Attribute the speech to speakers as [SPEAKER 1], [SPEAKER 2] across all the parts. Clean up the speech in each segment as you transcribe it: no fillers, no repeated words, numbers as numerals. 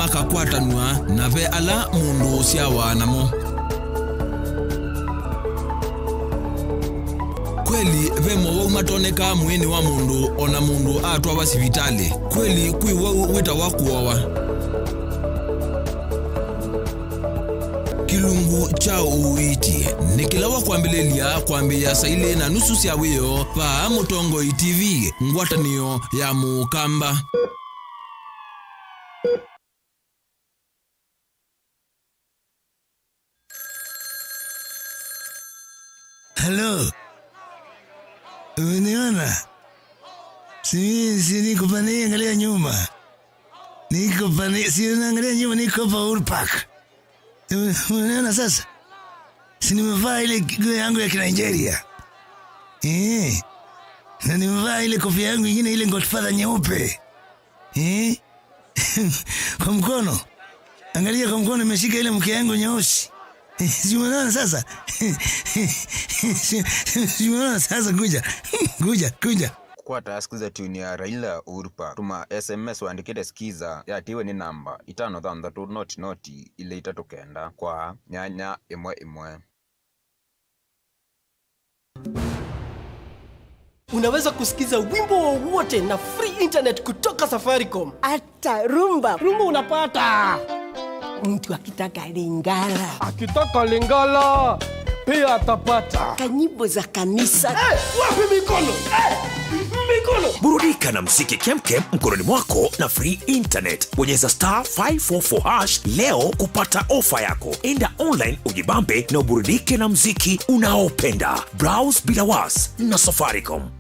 [SPEAKER 1] makakwatanwa na ve ala mundu cia wanamo. Kweli vemo wau matoneka mwini wa mundu ona mundu atwa wa sivitali. Kweli kui wau wita wakuowa. Kilungu cha uiti nikilawa kuambilelia kuambia saile na nusu cia wio pa Mutongo TV ngwatanio ya Mukamba.
[SPEAKER 2] Hello. Uniona? Si niko pani angalia nyuma. Niko pani si unaangalia nyuma niko pa Urpak. Unaona sasa? Si nimevaa ile nguo yangu ya Nigeria. Na nimevaa ile kofia yangu nyingine ile Godfather nyeupe. Kwa mkono. Angalia kwa mkono nimeshika ile mke yangu nyeusi. Si unaona sasa? Si unaona sasa kuja.
[SPEAKER 3] Kwa taskiza tuni ya Raila Urupa tuma SMS waandikite skiza ya tiwe ni namba 533 ile itatokenda kwa nyanya imwe.
[SPEAKER 4] Unaweza kusikiza wimbo wowote na free internet kutoka Safaricom.
[SPEAKER 5] Hata rumba
[SPEAKER 4] unapata.
[SPEAKER 5] Mtu akitaka Lingala
[SPEAKER 4] pia atapata.
[SPEAKER 5] Kanyimbo za kanisa.
[SPEAKER 4] Wapi mikono? Mikono.
[SPEAKER 6] Burudika na muziki kemkem mkononi mwako na free internet. Bonyeza *544# leo kupata ofa yako. Enda online ujibambe na uburudike na muziki unaopenda. Browse bila was na Safaricom.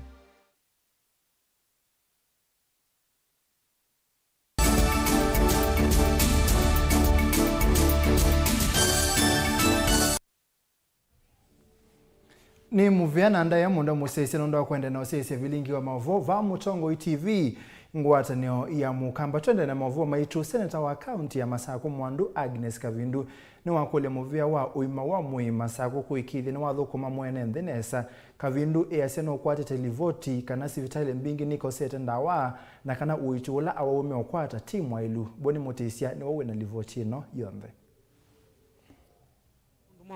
[SPEAKER 7] Ni muviana ndaye munda musese ndo kwenda na osese Vilingi wa Mauvoo va Mutongo TV ngwatanio ya Mukamba. Twende na Mauvoo maitu senator wa county ya Masako Mwandu Agnes Kavindu ni wakole muvia wa uima wa mui Masako kuikithi ni wathukuma mwene nthenesa. Kavindu eyaseno kwate televoti kana sivitale mbingi niko sete ndawa na kana uitula awaume okwata timu wailu boni motesia ni wawe na livoti no yonthe.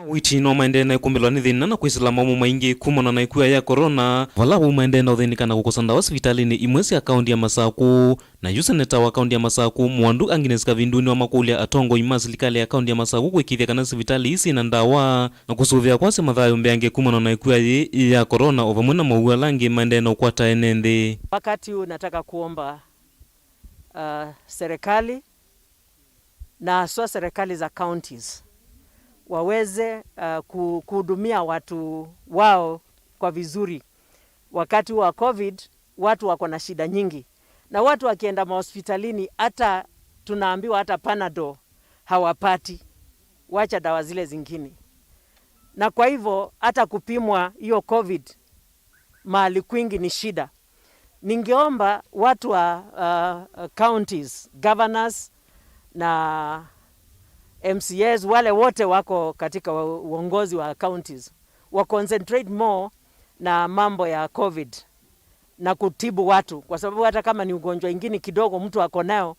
[SPEAKER 8] Witi no maende na kumbelwa ni thina na kwisila mamu maingi kumona na ikuya ya korona wala umaende na uthinika na kukosanda hospitali ni imwesi ya kaunti ya Masaku na yuseneta wa kaunti ya Masaku Mwandu Agnes Kavindu ni wa makulia atongo imazilikali ya kaunti ya Masaku kuikithia kana hospitali isi na ndawa na kusuvia kwase mathayo mbeange kumona na ikuya ya korona ovamwena mauwa langi maende na ukwata enende.
[SPEAKER 9] Wakati unataka kuomba serikali na aswa serikali za counties waweze kuhudumia watu wao kwa vizuri. Wakati wa COVID watu wako na shida nyingi, na watu wakienda hospitalini hata tunaambiwa hata Panadol hawapati, wacha dawa zile zingine. Na kwa hivyo hata kupimwa hiyo COVID mahali kwingi ni shida. Ningeomba watu wa counties, governors na MCAs wale wote wako katika uongozi wa counties wa concentrate more na mambo ya COVID na kutibu watu, kwa sababu hata kama ni ugonjwa ingine kidogo mtu ako nayo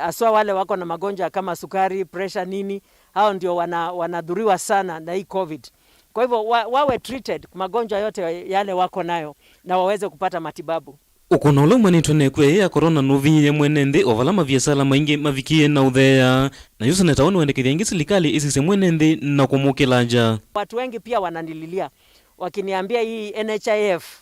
[SPEAKER 9] aswa wale wako na magonjwa kama sukari, pressure nini, hao ndio wanadhuriwa sana na hii COVID. Kwa hivyo wawe treated magonjwa yote yale wako nayo na waweze kupata matibabu.
[SPEAKER 8] Ukona ule mwanitone kwe ya korona nuviye mwenende ovala maviesala maingi mavikie na udhea na yuseneta wanu wende kithiangi silikali isise mwenende na kumukilanja.
[SPEAKER 9] Watu wengi pia wananililia wakiniambia hii NHIF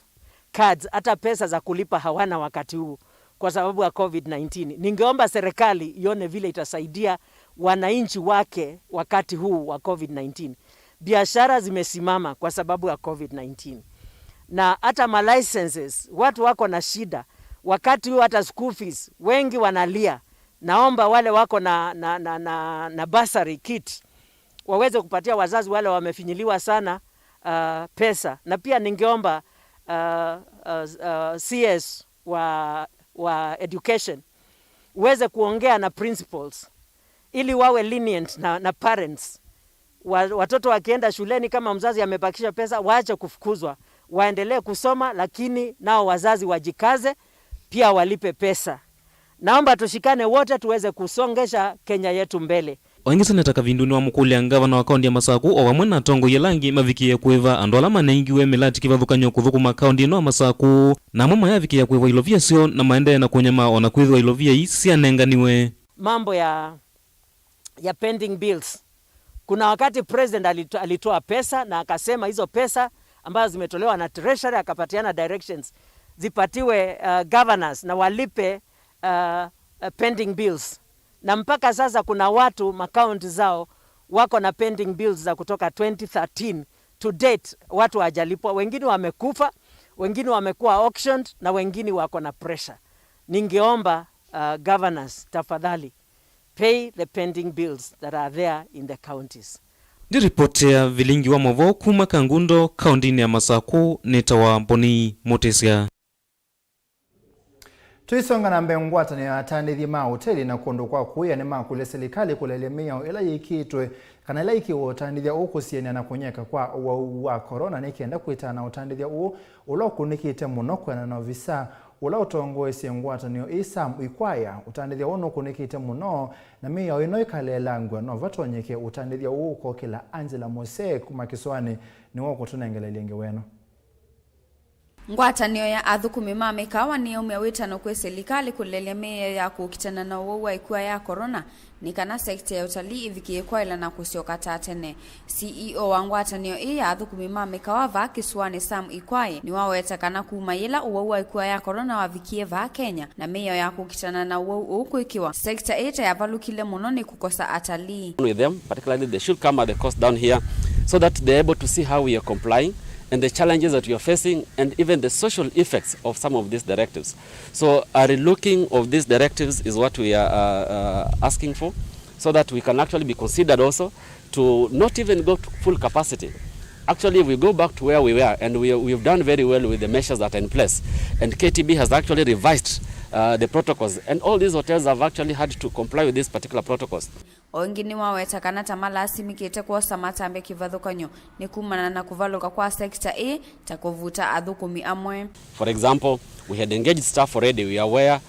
[SPEAKER 9] cards hata pesa za kulipa hawana wakati huu kwa sababu ya COVID-19. Ningeomba serikali ione vile itasaidia wananchi wake wakati huu wa COVID-19. Biashara zimesimama kwa sababu ya COVID-19. Na hata ma licenses watu wako na shida wakati huu, hata school fees wengi wanalia. Naomba wale wako na bursary kit waweze kupatia wazazi wale wamefinyiliwa sana pesa. Na pia ningeomba CS wa education uweze kuongea na principals ili wawe lenient na parents. Watoto wakienda shuleni kama mzazi amebakisha pesa waache kufukuzwa, waendelee kusoma, lakini nao wazazi wajikaze pia walipe pesa. Naomba tushikane wote tuweze kusongesha Kenya yetu mbele.
[SPEAKER 8] Oingiseneta kavinduni wa mukulia ngavana wa kaunti ya Masaku o wamwe na tongo yelangi mavikie kweva andola manengiwe milati kivathukanyo kuthukuma kaunti no Masaku na mama yavikia kweva ilovia sio na maendeleo na kunyama ona kwithwa ilovia isi anenganiwe.
[SPEAKER 9] Mambo ya pending bills. Kuna wakati president alitoa pesa na akasema hizo pesa ambazo zimetolewa na treasury akapatiana directions zipatiwe governors na walipe pending bills. Na mpaka sasa kuna watu makaunti zao wako na pending bills za kutoka 2013 to date, watu hawajalipwa. Wengine wamekufa, wengine wamekuwa auctioned na wengine wako na pressure. Ningeomba governors, tafadhali pay the pending bills that are there in the counties.
[SPEAKER 8] Ndiripotea Vilingi wa Mauvoo kuma Kangundo kaunti ya Masaku netawa Mboni Motesia.
[SPEAKER 7] Tuisonga na mbengwata ya atandithia mahoteli na kuondokwa kuya ni makule serikali kulelemea ila yikitwe kana ila iki utandithia ukusienia na kunyeka kwa wa corona nikienda kuitana utandithia ulokunikite muno kwena na visa ula utongoesie ngwatanio isam ikwaya utandithia unokunikite muno na miyo ino ikalelangwa no vatonyeke utandithia uko kila Angela Mose kuma Kiswani ni wako tunengelelenge weno.
[SPEAKER 10] Ngwatanio ya athukumi mamikawa ni umewitano kwe serikali kulelemea ya kukitana na uwa ikuwa ya corona ni kana sekta ya utalii ivikie kwa ila na kusioka tatene. CEO wa ngwatanio ya athukumi mamikawa va Kiswani Sam Ikwaye ni waweta kana kumayila uwa ikuwa ya corona wavikie va Kenya na meyo ya kukitana na uwa uku ikiwa sekta eta ya valukile muno ni kukosa atalii.
[SPEAKER 11] With them, particularly they should come at the coast down here so that they're able to see how we are complying and the challenges that we are facing and even the social effects of some of these directives. So a relooking of these directives is what we are asking for so that we can actually be considered also to not even go to full capacity. Actually, we go back to where we were and we've done very well with the measures that are in place. And KTB has actually revised the protocols and all these hotels have actually had to comply with these particular protocols.
[SPEAKER 10] Wengine waweta kana tamala asimikite kwa samatambe kivathukanyo ni kumana na kuvaluka kwa sekta takuvuta athukumi amwe.
[SPEAKER 11] For example, we had engaged staff already. We are aware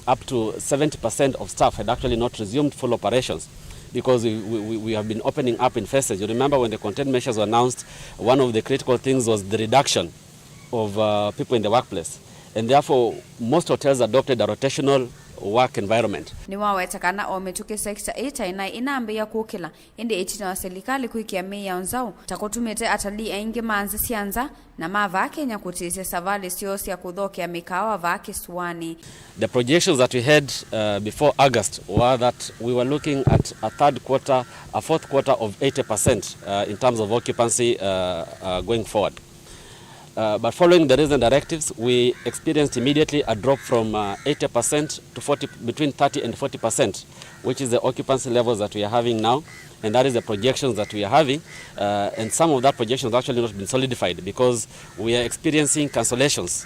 [SPEAKER 11] up to 70% of staff had actually not resumed full operations because we have been opening up in phases. You remember when the containment measures were announced, one of the critical things was the reduction of people in the workplace. And therefore, most hotels adopted a rotational work environment.
[SPEAKER 10] Ni waweta kana ometuke sekta inaambia kukila indi itina wa serikali kuikia meya onzao takotumete atalii aingi manzi sianza na mava Kenya kutise savali siosi ya kudhoki ya mikawa va Kiswani.
[SPEAKER 11] The projections that we had before August were that we were looking at a fourth quarter of 80% in terms of occupancy going forward. But following the recent directives, we experienced immediately a drop from 80% to between 30 and 40%, which is the occupancy levels that we are having now. And that is the projections that we are having. And some of that projections have actually not been solidified because we are experiencing cancellations.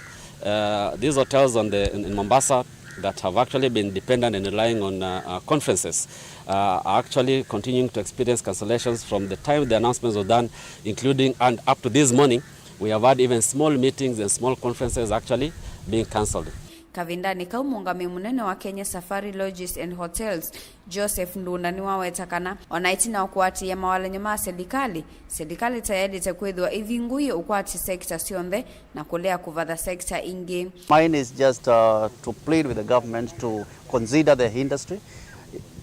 [SPEAKER 11] These hotels in Mombasa that have actually been dependent and relying on conferences are actually continuing to experience cancellations from the time the announcements were done, including and up to this morning. We have had even small meetings and small conferences actually being cancelled.
[SPEAKER 10] Kavindani kaumungame munene wa Kenya Safari Lodges and Hotels Joseph Ndunda ni wawetakana wanaitina ukwati ya mawale nyuma serikali tayari takwedwa ivinguye ukwati sekta sionde na kulea kuvadha sekta ingi.
[SPEAKER 12] Mine is just to plead with the government to consider the industry.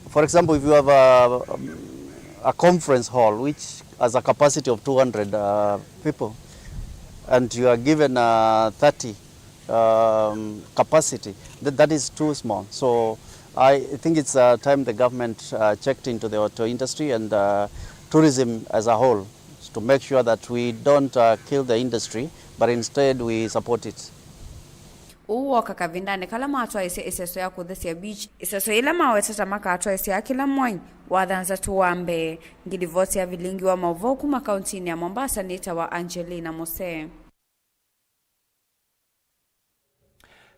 [SPEAKER 12] For example, if you have a conference hall which has a capacity of 200 people and you are given 30 capacity, that is too small. So I think it's time the government checked into the auto industry and tourism as a whole to make sure that we don't kill the industry, but instead we support it.
[SPEAKER 10] Uwo kakavindane kala maatwa iseso ya kuthesia beach iseso ila mawetata maka atwa isi ya kila mwany wadhanza tuwambe ngidivoti ya Vilingi wa Mauvoo kuma kauntini ya Mombasa nita wa Angelina Mose.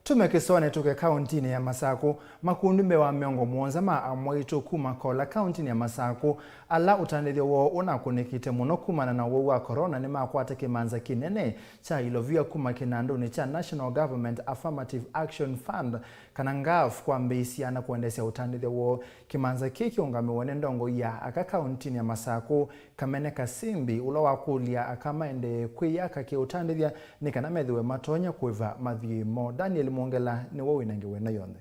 [SPEAKER 7] Tumekisone tuke kauntini ya Masaku makundumbe wa miongo muonza amwaitu kuma kola kauntini ya Masaku ala utandithio wo unakunikite muno kumana na wo wa corona ni makwata kimanza kinene cha ilovia kuma kinanduni cha National Government Affirmative Action Fund kana ngaf kwa mbisia na kuendesha utandithia wo kimanza kiki ungamiwone ndongo ya aka kaunti ya Masako kamene kasimbi ula wakulia akamaende kwiyaka ki utandithia ni kana methiwe matonya kuiva mathimo. Daniel Mwongela ni wo winangiwe na yonde.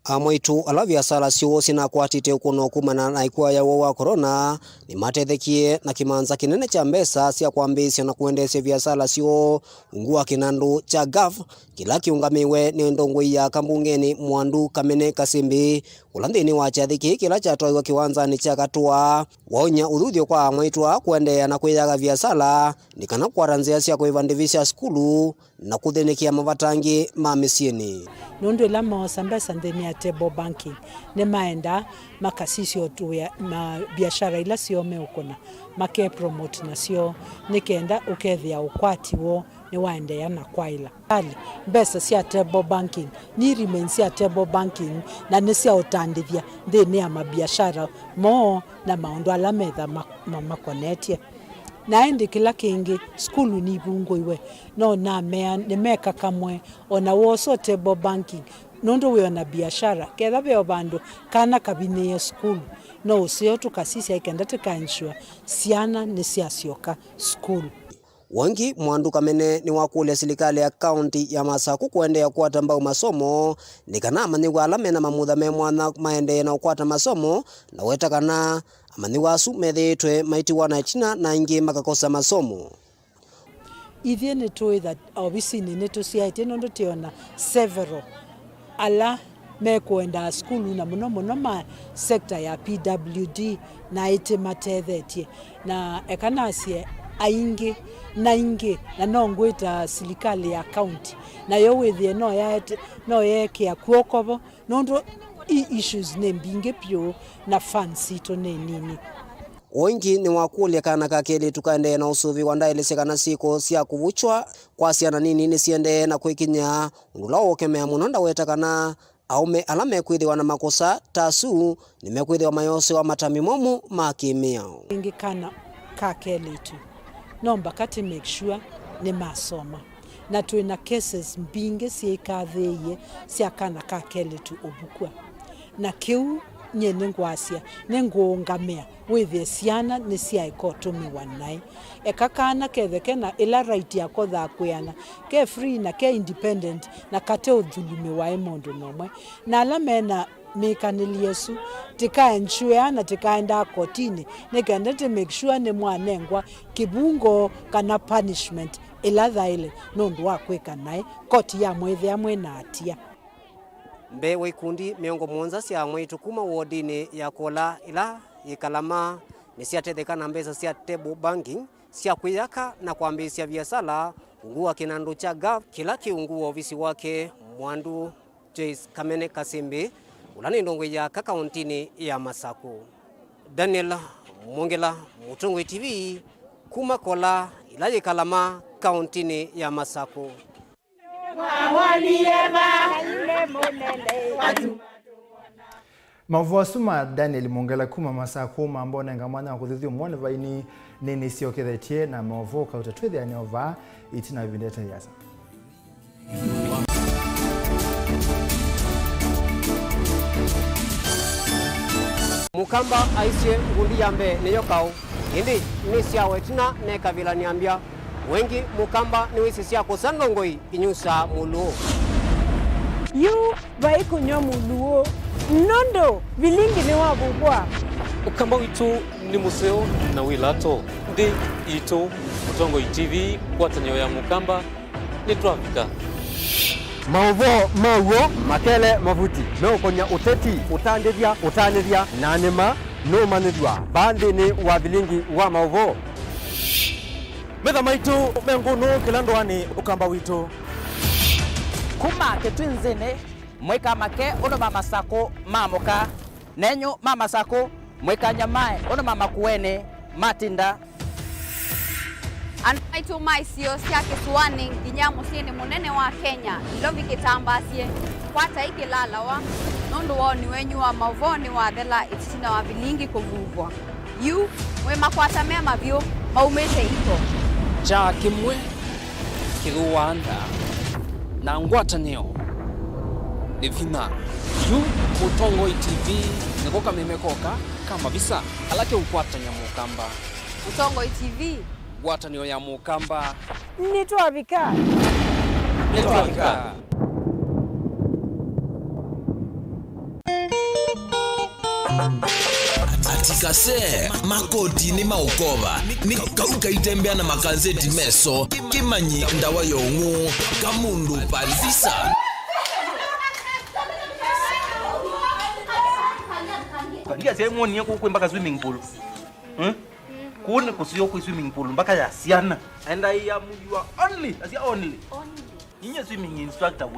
[SPEAKER 13] Amaitu alavya sala sio sina kwatite kuno kumana na ikuwa ya wa corona ni matethekie na kimanza kinene cha mbesa sia kwambisya na kuendesha vya sala sio ngua kinandu cha gaf kila kiungamiwe ni ndongwe ya kambungeni mwandu kamene kasimbi ulandini wa chathiki kila cha toiwa kiwanza ni cha katua waonya uthuthio kwa amaitu kuendea na kuyaga vya sala ni kana kwaranzia sia kuivandivisha skulu na kuthenikia mavatangi ma misieni
[SPEAKER 14] nondo la mawasambesa ndeni ya table banking ne maenda makasisio tu ya biashara ila sio meukona make promote na sio nikenda ukethia ukwati wo ni waende yana kwaila ali mbesa sia table banking ni remains ya table banking na nisia utandithia ndeni ya mabiashara mo na maondo alametha makonetie naendi kila kingi skulu ni bungo iwe no na mea ni meka kamwe ona woso table banking nondo we na biashara ketha be bandu kana kabine ya skulu no sio tukasisi aikenda tekanswa siana ni siasioka skulu.
[SPEAKER 13] Wangi mwandu kamene ni wakule serikali ya county ya Masako kuendea kuata mbao masomo ni kana amaniwa alamena mamutha me mwana maende na kuata masomo na weta kana amaniwa asu methetwe maiti wana china na ingi makakosa masomo.
[SPEAKER 14] Ithie ni toi that obviously ni tusiaite nondo tiona several ala me kuenda skulu na muno ma sector ya PWD na ite matethetie na ekanasie aingi na nongwita serikali ya county na yo withie no yeke ya kuokobo nondo issues nembinge pio na fancy to nini
[SPEAKER 13] Wengi ni wakulia kana kakeli tukaende na usuvi wandaelese kana siko sia kuvuchwa kwa siana nini ni siende na kwekinya undulao kemea munonda weta kana aume alame kwithiwa na makosa tasu nimekwithiwa mayose wa matami momu makimia
[SPEAKER 14] ingi kana kakeli tu nomba kati make sure ni masoma na tuina cases mbinge siekatheye siakana kakeli tu obukwa na kiu nyene ngwasia nengongamea withie siana ni sia ikotomi wanai ekakana ketheke na ila right ya kotha kuyana ke free na ke independent na kate uthulumi wa emondo nomwe na alamena mekanili yesu tika ensure na tika enda kotini nekenda te make sure ne mwanengwa kibungo kana punishment ila thaile nondu wa kweka nae koti ya mwethe amwe na atia
[SPEAKER 13] mbe waikundi miongo mwonza sia mwitu kuma wodini ya kola ila ikalama ni siatetheka na mbesa sia table banking sia kuyaka na kuambisia biasala ungua kinandu cha gaf kila kiungu ofisi wake mwandu Jace Kamene Kasimbi ulani ndongwe ya kakauntini ya Masako. Daniel Mwongela, Mutongwe TV, kuma kola ila ikalama kauntini ya Masako.
[SPEAKER 7] Mauvoo suma Daniel Mwongela kuma Masako mambo na ngamana kuthithio mwana vaini nini sio kethetie na Mauvoo kautatwethi aniova itina vindeta yasa.
[SPEAKER 13] Mukamba aisye ngundi yambe niyo kau indi ni sia wetina ne kavila niambia wengi mukamba ni wisi sia kosandongoi inyusa muluo
[SPEAKER 5] yu vaiko nyo muluo nondo Vilingi ni wabubwa
[SPEAKER 8] ukamba witu ni museo na wilato ndi ito Mutongo TV kwa tanyo ya mukamba ni trafika
[SPEAKER 4] Mauvoo makele mavuti no konya uteti utandithia na nima no manithwa bandi ni wa Vilingi wa Mauvoo
[SPEAKER 15] metha maitu mengunu kilandwani ukamba witu
[SPEAKER 16] kuma ketwinzene mweka make ono mama sako mamoka nenyo mama sako mweka nyamae ono mama kuene matinda
[SPEAKER 17] Anaitu maisio sia Kisuani nginya musieni munene wa Kenya ilovi kitambasie kwata ikilalawa nondo wao ni wenyu wa Mauvoo ni wa thela itina wa Vilingi kuvuvwa yu we makwata mema vyo maumete iko
[SPEAKER 18] cha kimwe kiruanda na ngwatanio Livina yu Mutongo TV nikoka mimekoka kama visa alake ukwata nyamukamba
[SPEAKER 17] Mutongo TV
[SPEAKER 18] ngwatanio ya mukamba
[SPEAKER 5] nitwabika
[SPEAKER 1] atikase makoti ni maukova ni kauka itembea na makazeti meso kimanyi ndawa yongu kamundu parifisa
[SPEAKER 19] ndia sehemu ni yako mpaka swimming pool kuone kusio kwa swimming pool mpaka ya siana and I am your only as your only inye swimming instructor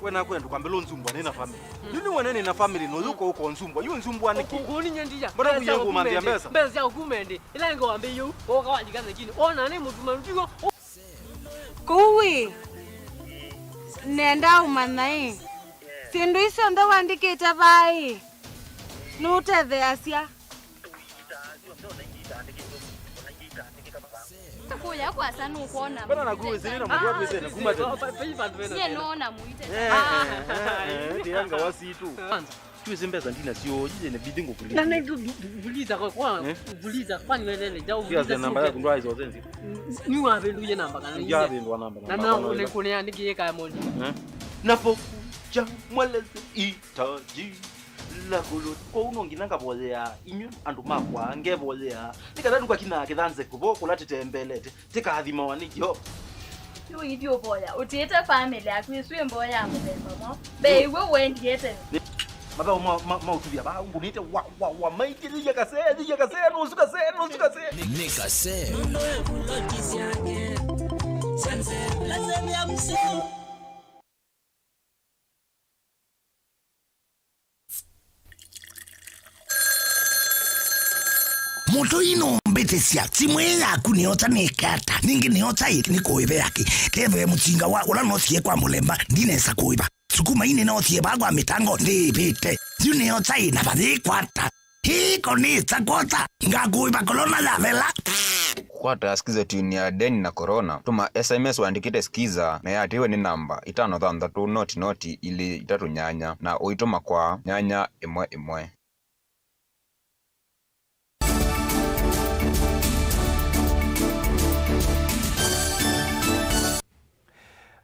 [SPEAKER 19] wena kwenda kwambela nzumbwa nena family nini wanene na family no yuko uko nzumbwa yu nzumbwa niki
[SPEAKER 20] ngoni nyendia
[SPEAKER 19] mbona kuyangu mambia mbesa
[SPEAKER 20] mbesa ya kumende ila ngo ambe yu oka wajikana kini ona ne mutuma mtigo
[SPEAKER 21] kuwi nenda umanai sindu iso ndo wandikita bai nuthe asia
[SPEAKER 17] kuya kwa sana ukona
[SPEAKER 19] bana na kuwe zilina mwa kwa zena kumate
[SPEAKER 17] ye nona muite
[SPEAKER 19] ndianga wasitu tuwe mbeza ndina sio jije ne bidingo kulia
[SPEAKER 20] na vuliza kwa vuliza kwani welele jau
[SPEAKER 19] vuliza namba yako ndo hizo zenzi
[SPEAKER 20] ni wabe nduye namba kana ni
[SPEAKER 19] yabe ndo namba
[SPEAKER 20] na ule kone andike kaya moja
[SPEAKER 19] napo ja mweleze itaji la kulo ko unonginanga bolea inyu andu makwa ngebolea tikadadu kwa kina kidanze kubo kulati tembelete tika hadhima wanijo
[SPEAKER 21] yo idio boya utieta family akwiswe mboya mubemba mo be we wendiete
[SPEAKER 19] baba ma utubia ba ngunite wa maikiri yakase no sukase
[SPEAKER 1] nikase
[SPEAKER 2] moto ino mbete sia timwe yaku niota nikata ningi niota iki nikoibe yake keve mutsinga wa ula nothie kwa mulemba ndinesa kuiba sukuma ine nothie bagwa mitango ndipite yu niota ina badhikwata hiko nisa kota ngakuiba kolona ya vela
[SPEAKER 3] kwata skiza tuni ya deni na korona tuma SMS waandikite skiza na yatiwe ni namba 533 ili itatunyanya na uituma kwa nyanya imwe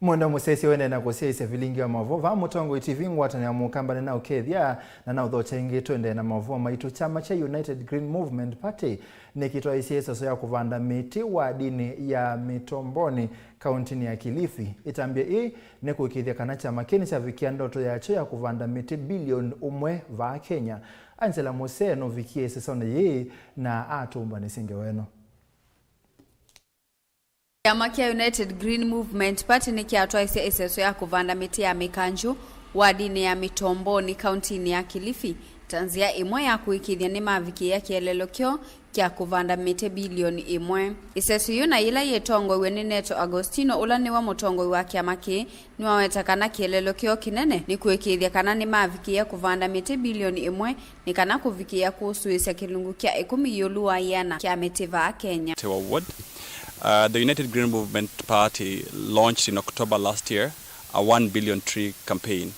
[SPEAKER 7] Mwenda musesi wene na kusese Vilingi wa Mauvoo va Mutongo TV ngwatani ya mukamba na ukethia na udhocha ingi twende na Mauvoo maitu chama cha United Green Movement Party nikitoa isiesa so ya kuvanda miti wa dini ya Mitomboni kauntini ya Kilifi. Itambia hii ni kuikithia kana chama kini cha vikia ndoto yacho ya kuvanda miti bilioni 1 va Kenya. Ansela Museno vikie sesone hii na atumba nisinge weno.
[SPEAKER 10] Chama kia United Green Movement Party ni kiatoa iseso ya kuvanda miti ya mikanju wa dini ya Mitomboni kauntini ya Kilifi. Tanzia imwe ya kuikithia ni maviki ya kielelo kyo kia kuvanda miti bilioni 1. Iseso yuna ila yetongo iwe Neto Agostino ula ni wa mutongo wa kiama ki ni wawetakana kielelo kyo kinene ni kuikithia kana ni maviki ya kuvanda miti bilioni 1 ni kana kuvikia kuhusu kilungu kia 10 yolua yana kia miti va Kenya.
[SPEAKER 22] The United Green Movement Party launched in October last year a 1 billion tree campaign.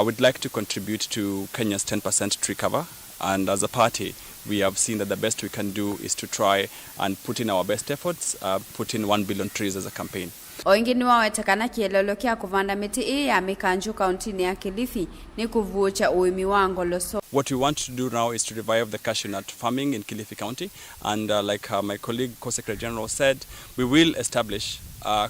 [SPEAKER 22] We'd like to contribute to Kenya's 10% tree cover, and as a party we have seen that the best we can do is to try and put in our best efforts, put in 1 billion trees as a campaign.
[SPEAKER 10] Oingi ni wawetakana kielelo kia kuvanda miti hii ya mikanju kauntini ya Kilifi ni kuvucha uimi wa ngoloso.
[SPEAKER 22] What we want to do now is to revive the cashew nut farming in Kilifi County, and like my colleague Co-Secretary General said, we will establish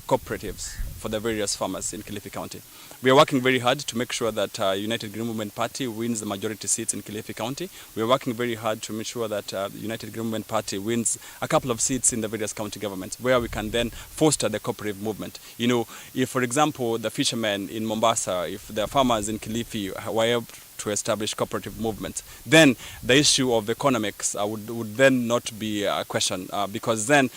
[SPEAKER 22] cooperatives for the various farmers in Kilifi County. We are working very hard to make sure that United Green Movement Party wins the majority seats in Kilifi County. We are working very hard to make sure that United Green Movement Party wins a couple of seats in the various county governments, where we can then foster the cooperative movement. You know, if for example the fishermen in Mombasa, if the farmers in Kilifi were able to establish cooperative movements, then the issue of economics would then not be a question, because then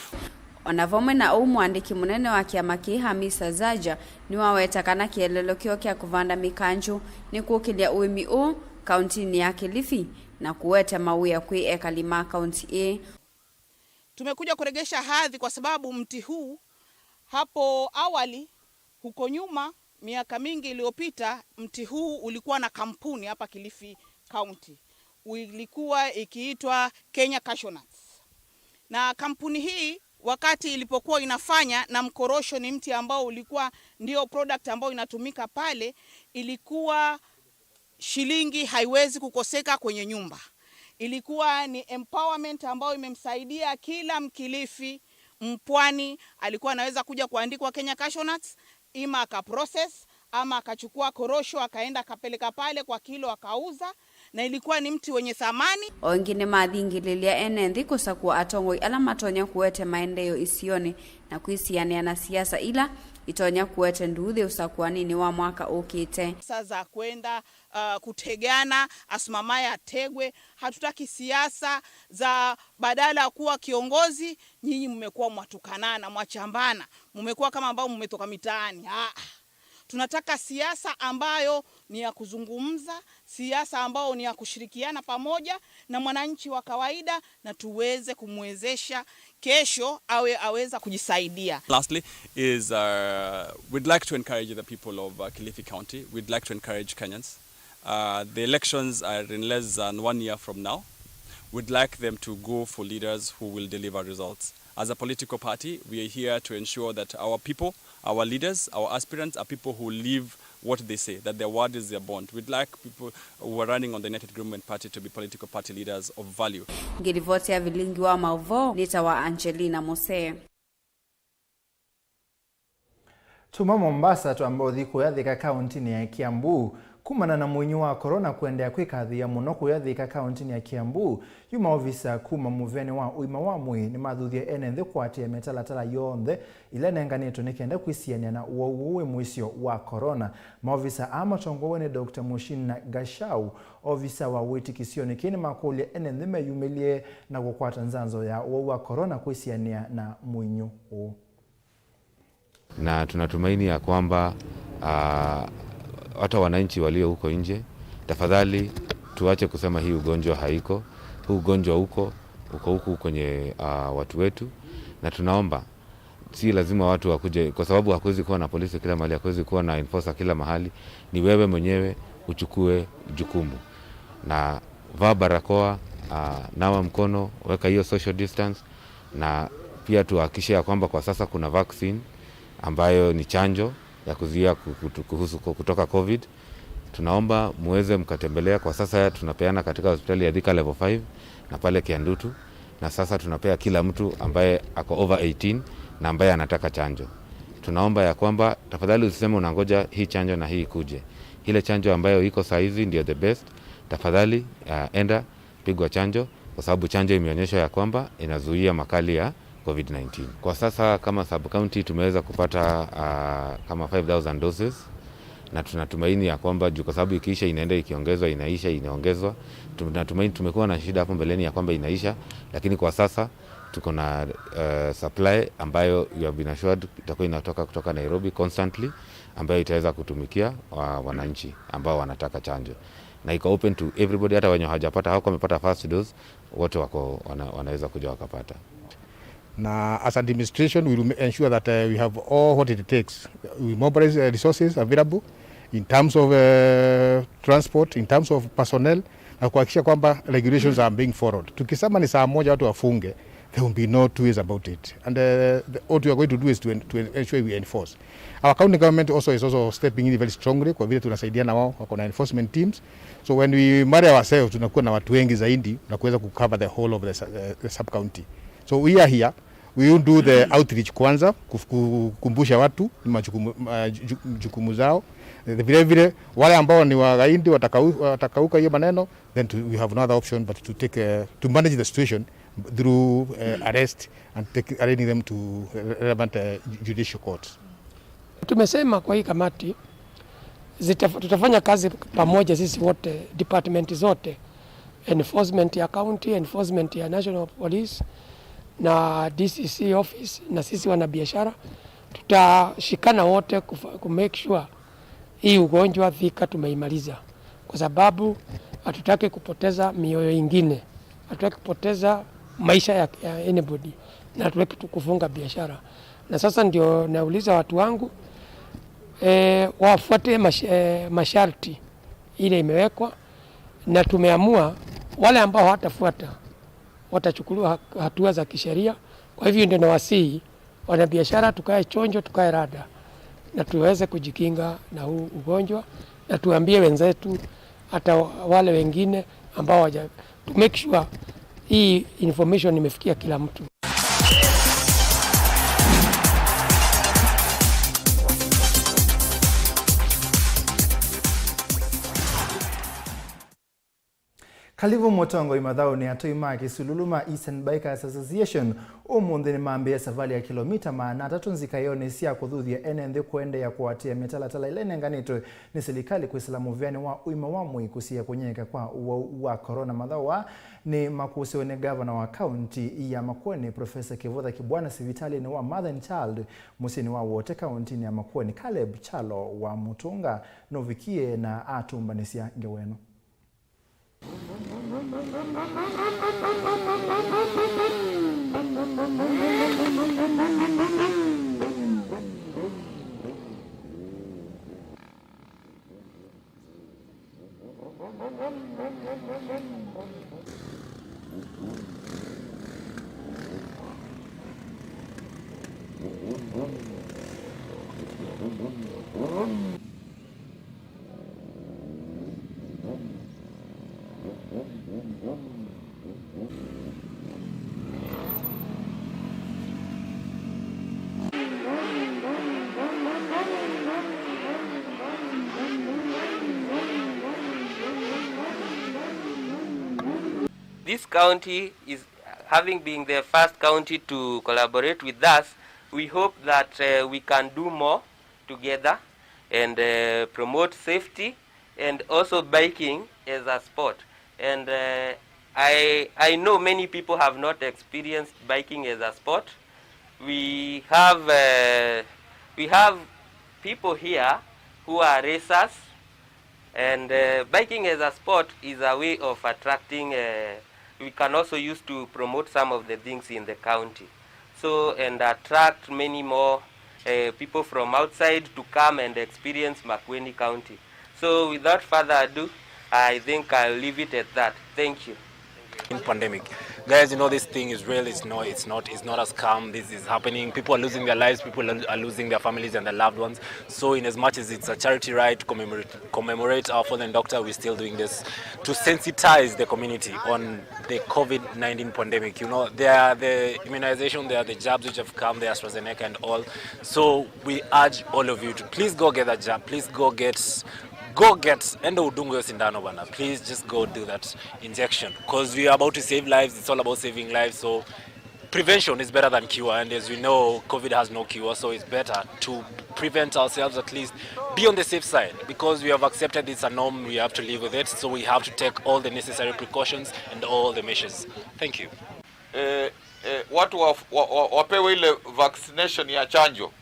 [SPEAKER 10] Onavome na mwandiki munene wa kiama ki Hamisa Zaja ni wawetakana kielelo kyo kia kuvanda mikanju ni kukilia uimi kauntini ya Kilifi na kuweta mawia kui ekalima kaunti
[SPEAKER 6] Tumekuja kuregesha hadhi kwa sababu mti huu hapo awali, huko nyuma, miaka mingi iliyopita, mti huu ulikuwa na kampuni hapa Kilifi County. Ilikuwa ikiitwa Kenya Cashew Nuts. Na kampuni hii wakati ilipokuwa inafanya, na mkorosho ni mti ambao ulikuwa ndio product ambao inatumika pale, ilikuwa shilingi haiwezi kukoseka kwenye nyumba. Ilikuwa ni empowerment ambao imemsaidia kila Mkilifi, Mpwani, alikuwa anaweza kuja kuandikwa Kenya Cashew Nuts, ima akaprocess ama akachukua korosho akaenda akapeleka pale kwa kilo akauza, na ilikuwa ni mti wenye thamani.
[SPEAKER 10] Wengine mathingililia enendi kusakuwa atongoi ala matonya kuwete maendeleo isione na kuisiania na siasa, ila itonya kuwete nduthi usakuwa nini wa mwaka ukite.
[SPEAKER 6] Sasa kwenda kutegana, asimamaye ategwe. Hatutaki siasa za badala kuwa kiongozi, nyinyi mmekuwa mwatukanana, mwachambana, mmekuwa kama ambao mmetoka mitaani. Tunataka siasa ambayo ni ya kuzungumza, siasa ambayo ni ya kushirikiana pamoja na mwananchi wa kawaida, na tuweze kumwezesha kesho aweza kujisaidia.
[SPEAKER 22] Lastly is we'd like to encourage the people of Kilifi County. We'd like to encourage Kenyans. The elections are in less than 1 year from now. We'd like them to go for leaders who will deliver results. As a political party, we are here to ensure that our people, our leaders, our aspirants are people who live what they say, that their word is their bond. We'd like people who are running on the United Government Party to be political party leaders of value.
[SPEAKER 10] Ngirivoti ya Vilingi wa Mauvoo, nitawa Angelina Mose.
[SPEAKER 7] Tuma Mombasa tuambao dhiko ya dhika kaunti ni ya Kiambu. Kumana na mwinyu wa korona kuendea kwikadhi ya muno ya dhika kaunti ya Kiambu, yuma ofisa kuma muveni wa uima wa mwi ni madhuthia enenthi kwati ya metalatala yonthe ile nenganito nikenda kwisiania na uwe mwisio wa korona. Maofisa amatongowe ni Dr. Mushina Gashau, ofisa wa witikisio nikini makulia enenthi meyumilie na kukwata nzanzo ya uwe wa korona kwisiania na mwinyu huu.
[SPEAKER 9] Na tunatumaini ya kwamba hata wananchi walio huko nje, tafadhali tuache kusema hii ugonjwa haiko. Huu ugonjwa uko huku kwenye watu wetu, na tunaomba si lazima watu wakuje, kwa sababu hakuwezi kuwa na polisi kila mahali, hakuwezi kuwa na enforcer kila mahali. Ni wewe mwenyewe uchukue jukumu na vaa barakoa, nawa mkono, weka hiyo social distance, na pia tuhakikishe ya kwamba kwa sasa kuna vaccine ambayo ni chanjo ya kuzuia kutoka COVID. Tunaomba muweze mkatembelea. Kwa sasa tunapeana katika hospitali ya Thika level 5 na pale Kiandutu, na sasa tunapea kila mtu ambaye ako over 18 na ambaye anataka chanjo. Tunaomba ya kwamba tafadhali usiseme unangoja hii chanjo na hii kuje. Ile chanjo ambayo iko saa hizi ndio the best. Tafadhali enda pigwa chanjo, kwa sababu chanjo imeonyesha ya kwamba inazuia makali ya COVID-19. Kwa sasa kama sub-county tumeweza kupata kama 5,000 doses, na tunatumaini ya kwamba kwa sababu ikiisha inaenda ikiongezwa, inaisha inaongezwa. Tunatumaini, tumekuwa na shida hapo mbeleni ya kwamba inaisha, lakini kwa sasa tuko na supply ambayo you have been assured itakuwa inatoka kutoka Nairobi constantly, ambayo itaweza kutumikia wananchi ambao wanataka chanjo, na iko open to everybody. Hata wenye hawajapata, hao wamepata first dose, wote wako wanaweza kuja wakapata.
[SPEAKER 23] Na as administration we will ensure that we have all what it takes. We mobilize resources available in terms of transport, in terms of personnel, na kuhakikisha kwamba regulations are being followed. Tukisema ni saa moja watu wafunge, there will be no two ways about it. And what we are going to do is to ensure we enforce. Our county government also is stepping in very strongly, kwa vile tunasaidia na wao, wako na enforcement teams. So when we marry ourselves, tunakuwa na watu wengi zaidi na kuweza kucover the whole of the sub county. So we are here. We will do the outreach kwanza, kukumbusha watu majukumu zao. Vile vile wale ambao ni wagaidi watakauka hiyo maneno, then we have no other option but to manage the situation through arrest and arraigning them to relevant judicial courts.
[SPEAKER 24] Tumesema kwa hii kamati tutafanya kazi pamoja sisi wote, department zote, enforcement ya county, enforcement ya national police na DCC office na sisi wanabiashara. Tutashikana wote ku make sure hii ugonjwa Thika tumeimaliza, kwa sababu hatutaki kupoteza mioyo ingine, hatutaki kupoteza maisha ya anybody na tuwepi kufunga biashara. Na sasa ndio nauliza watu wangu wafuate masharti ile imewekwa, na tumeamua wale ambao hawatafuata watachukuliwa hatua za kisheria. Kwa hivyo ndio nawasihi wanabiashara tukae chonjo, tukae rada na tuweze kujikinga na huu ugonjwa, na tuambie wenzetu hata wale wengine ambao waja to make sure hii information imefikia kila mtu.
[SPEAKER 7] Kalivu Motongo imathao ni atoima kisululuma Eastern Bikers Association umuthi ni maambia savali ya kilomita 300 nzikayone sia kuthuthia enenthi kwende ya kuatia metalatala ile nenganitwe ni serikali kuislamu vyani wa uima wa mwi kusia kunyeka kwa wa corona. Mathao ni makusiwe ni governor wa county ya Makueni Professor Kivutha Kibwana Sivitali ni wa Mother and Child musini wa wote county ni ya Makueni Caleb Chalo wa Mutunga novikie na atumbanisia ngeweno.
[SPEAKER 11] This county is having been the first county to collaborate with us. We hope that we can do more together and promote safety and also biking as a sport. And I know many people have not experienced biking as a sport. We have people here who are racers, and biking as a sport is a way of attracting we can also use to promote some of the things in the county. So, and attract many more people from outside to come and experience Makueni County. So without further ado, I think I'll leave it at that. Thank you.
[SPEAKER 12] In pandemic, guys, you know this thing is real. It's not a scam. This is happening. People are losing their lives. People are losing their families and their loved ones. So in as much as it's a charity ride to commemorate our fallen doctor, we're still doing this to sensitize the community on the COVID-19 pandemic. You know, there are the immunization, there are the jabs which have come, the AstraZeneca and all. So we urge all of you to please go get that jab. Please go get endo udungo sindano bana. Please just go do that injection, because we are about to save lives. It's all about saving lives. So prevention is better than cure, and as we know, COVID has no cure, so it's better to prevent ourselves, at least be on the safe side, because we have accepted it's a norm. We have to live with it, so we have to take all the necessary precautions and all the measures. Thank you.
[SPEAKER 13] Watu wapewe ile vaccination ya chanjo.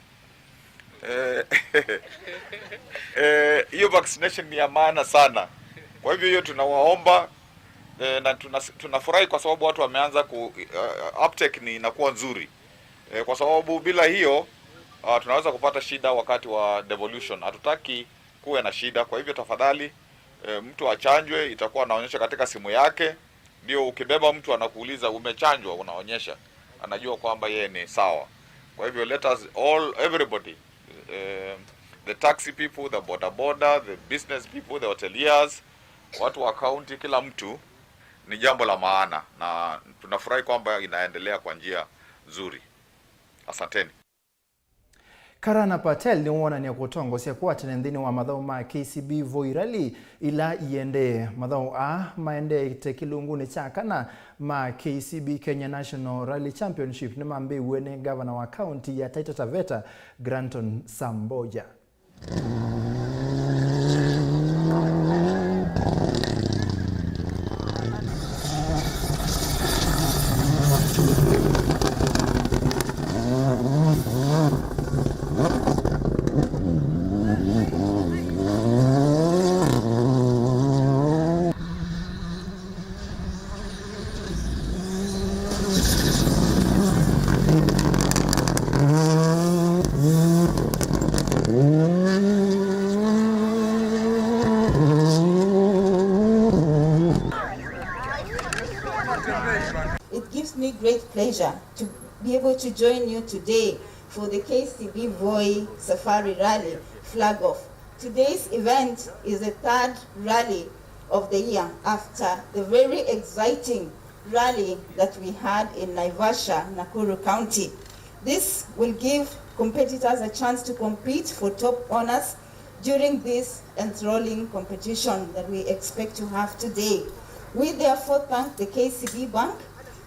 [SPEAKER 13] Hiyo vaccination ni ya maana sana. Kwa hivyo hiyo tunawaomba na tunafurahi kwa sababu watu wameanza uptake ni inakuwa nzuri. Kwa sababu bila hiyo tunaweza kupata shida wakati wa devolution. Hatutaki kuwe na shida. Kwa hivyo tafadhali mtu achanjwe, itakuwa anaonyesha katika simu yake. Ndio ukibeba mtu anakuuliza umechanjwa, unaonyesha, anajua kwamba yeye ni sawa. Kwa hivyo let us everybody, the taxi people, the boda, the business people, the hoteliers, watu wa county, kila mtu, ni jambo la maana na tunafurahi kwamba inaendelea kwa njia nzuri. Asanteni.
[SPEAKER 7] Karana Patel ni wona ni kutongo sia kwa tenendini wa mathao ma KCB Voirali ila iende mathao maende tekilunguni chakana ma KCB Kenya National Rally Championship ni mambe wene governor wa county ya Taita Taveta Granton Samboja.
[SPEAKER 4] great pleasure to be able to join you today for the KCB Voi Safari Rally flag off. Today's event is the third rally of the year after the very exciting rally that we had in Naivasha, Nakuru County. This will give competitors a chance to compete for top honors during this enthralling competition that we expect to have today. We therefore thank the KCB Bank,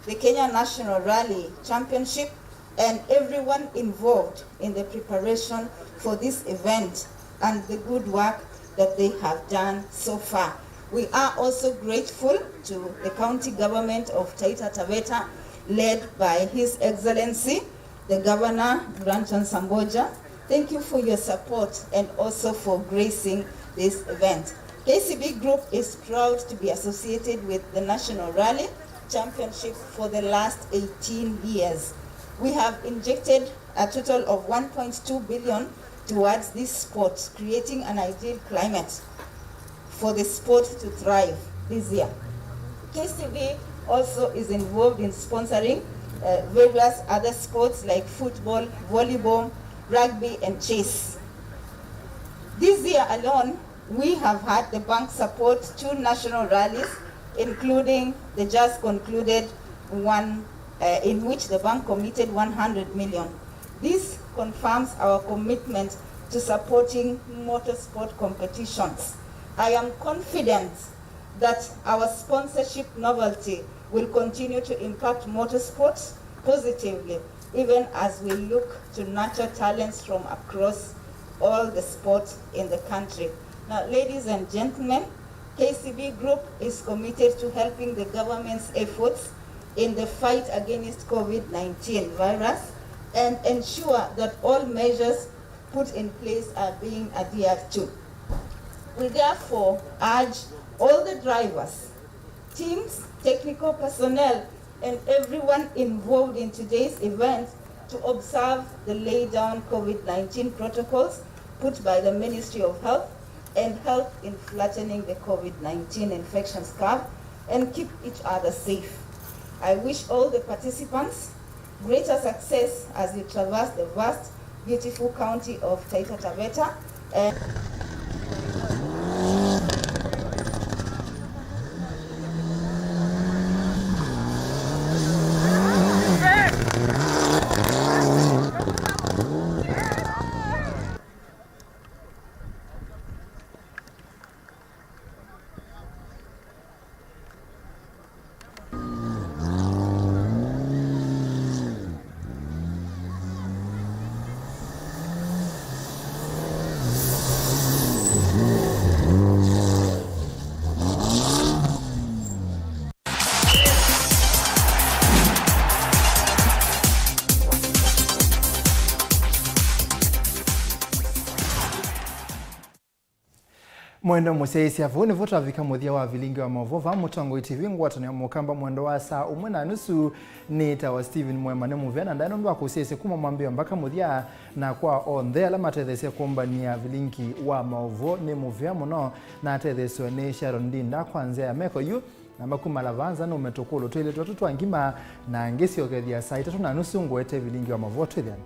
[SPEAKER 4] the Kenya National Rally Championship, and everyone involved in the preparation for this event and the good work that they have done so far. We are also grateful to the county government of Taita Taveta, led by His Excellency, the Governor, Granton Samboja. Thank you for your support and also for gracing this event. KCB Group is proud to be associated with the National Rally Championship for the last 18 years. We have injected a total of 1.2 billion towards this sport, creating an ideal climate for the sport to thrive this year. KCB also is involved in sponsoring various other sports like football, volleyball, rugby, and chess. This year alone, we have had the bank support 2 national rallies, including the just concluded one in which the bank committed 100 million. This confirms our commitment to supporting motorsport competitions. I am confident that our sponsorship novelty will continue to impact motorsports positively, even as we look to nurture talents from across all the sports in the country. Now, ladies and gentlemen, KCB Group is committed to helping the government's efforts in the fight against COVID-19 virus and ensure that all measures put in place are being adhered to. We therefore urge all the drivers, teams, technical personnel, and everyone involved in today's event to observe the laid down COVID-19 protocols put by the Ministry of Health and help in flattening the COVID-19 infections curve and keep each other safe. I wish all the participants greater success as you traverse the vast, beautiful county of Taita Taveta.
[SPEAKER 7] Mwendo museisi afu ni voto avika muthia wa Vilingi wa Mauvoo va Mutongo TV ngwata ni mukamba mwendo wa saa 1:30 ni tawa Steven Mwema ne muvena ndano ndo akusese kuma mwambio mpaka muthia na kwa on there la matethese komba ni ya Vilingi wa Mauvoo ni muvia muno na tethese ne Sharon Ndinda kwanza ya meko yu na makumala vanza no metokolo twele twatu twangima na ngesi okethia saa 3:30 ngwete Vilingi wa Mauvoo twithani.